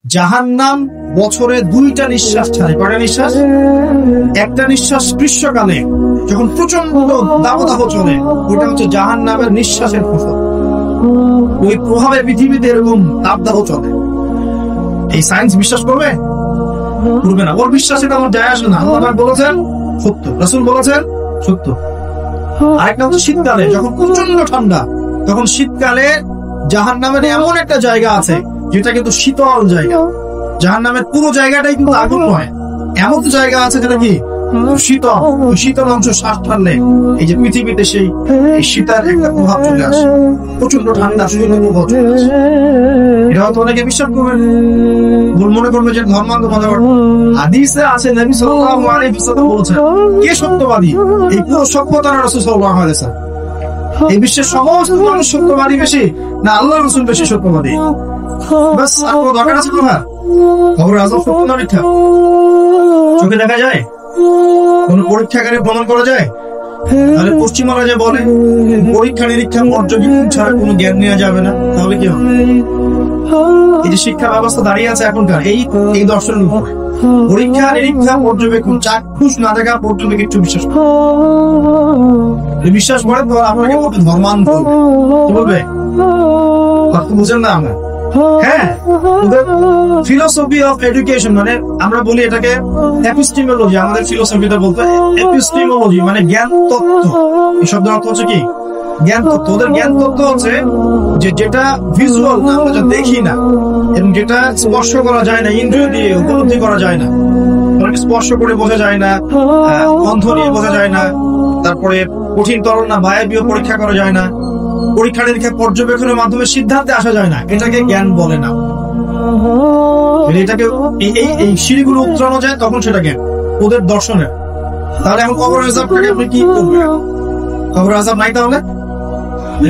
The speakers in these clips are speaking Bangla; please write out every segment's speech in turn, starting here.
জাহান্নাম বছরে 2টা নিঃশ্বাস ছাড়ে। কয়টা নিঃশ্বাস? একটা নিঃশ্বাস গ্রীষ্মকালে যখন প্রচন্ড দাবদাহ চলে, ওটা হচ্ছে জাহান্নামের নিঃশ্বাসের ফসল। ওই প্রভাবে পৃথিবীতে এরকম দাবদাহ চলে। এই সায়েন্স বিশ্বাস করবে? করবে না। ওর বিশ্বাস এটা আমার যায় আসে না। আল্লাহ বলেছেন সত্য, রাসূল বলেছেন সত্য। আরেকটা হচ্ছে শীতকালে যখন প্রচন্ড ঠান্ডা, তখন শীতকালে জাহান্নামের এমন একটা জায়গা আছে যেটা কিন্তু শীতল জায়গা। জাহান্নামের পুরো জায়গাটাই কিন্তু আগুন নয়, এমন জায়গা আছে যেটা কি শীতল। শীতল অংশ শ্বাস টানলে এই যে পৃথিবীতে সেই শীতের একটা প্রভাব চলে আসে, প্রচন্ড ঠান্ডা শরীরের প্রভাব চলে আসে। এটা হয়তো অনেকে বিশ্বাস করবেন, মনে করবে যে ধর্মান্ধ কথা। হাদিসে আছে নবী সাল্লাল্লাহু আলাইহি ওয়াসাল্লাম বলেছেন, কে সত্যবাদী? এই পুরো সভ্যতার রাসূল সাল্লাল্লাহু আলাইহি ওয়াসাল্লাম। এই বিশ্বের সমস্ত মানুষ সত্যবাদী বেশি না আল্লাহর রাসূল বেশি সত্যবাদী? বাস আর কোনো দরকার আছে কথা? খবরের আজব সত্য না মিথ্যা চোখে দেখা যায়? কোন পরীক্ষাগারে প্রমাণ করা যায়? তাহলে পশ্চিমারা যে বলে পরীক্ষা নিরীক্ষা পর্যবেক্ষণ ছাড়া কোনো জ্ঞান নেওয়া যাবে না, তাহলে কি হবে? এই যে শিক্ষা ব্যবস্থা দাঁড়িয়ে আছে এখনকার এই দর্শনের উপরে, পরীক্ষা নিরীক্ষা পর্যবেক্ষণ চাক্ষুষ না দেখা পর্যন্ত কিছু বিশ্বাস বিশ্বাস করে তো আপনাকে ধর্মান্ধ বলবে। বুঝেন না আমরা? হ্যাঁ, ফিলোসফি অফ এডুকেশন মানে আমরা বলি এটাকে এপিস্টিমোলজি। আমাদের ফিলোসফিটা বলতে এপিস্টিমোলজি মানে জ্ঞান তত্ত্ব। এই শব্দের অর্থ হচ্ছে কি? জ্ঞান তত্ত্ব। ওদের জ্ঞান তত্ত্ব হচ্ছে যে যেটা ভিজুয়াল না, আমরা যেটা দেখি না এবং যেটা স্পর্শ করা যায় না, ইন্দ্রিয় দিয়ে উপলব্ধি করা যায় না, স্পর্শ করে বোঝা যায় না, গন্ধ নিয়ে বোঝা যায় না, তারপরে কঠিন তরল না বায়বীয় পরীক্ষা করা যায় না, পরীক্ষা নিরীক্ষা পর্যবেক্ষণের মাধ্যমে সিদ্ধান্তে আসা যায় না, এটাকে জ্ঞান বলে না। এটাকে এই সিঁড়িগুলো উত্তরানো যায় তখন সেটা জ্ঞান ওদের দর্শনের। তাহলে এখন কবর আযাবটাকে আপনি কি করবেন? কবর আযাব নাই তাহলে?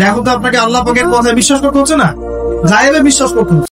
এখন তো আপনাকে আল্লাহ পাকের কথায় বিশ্বাস করতে হচ্ছে না, গায়েবে বিশ্বাস করতে হচ্ছে।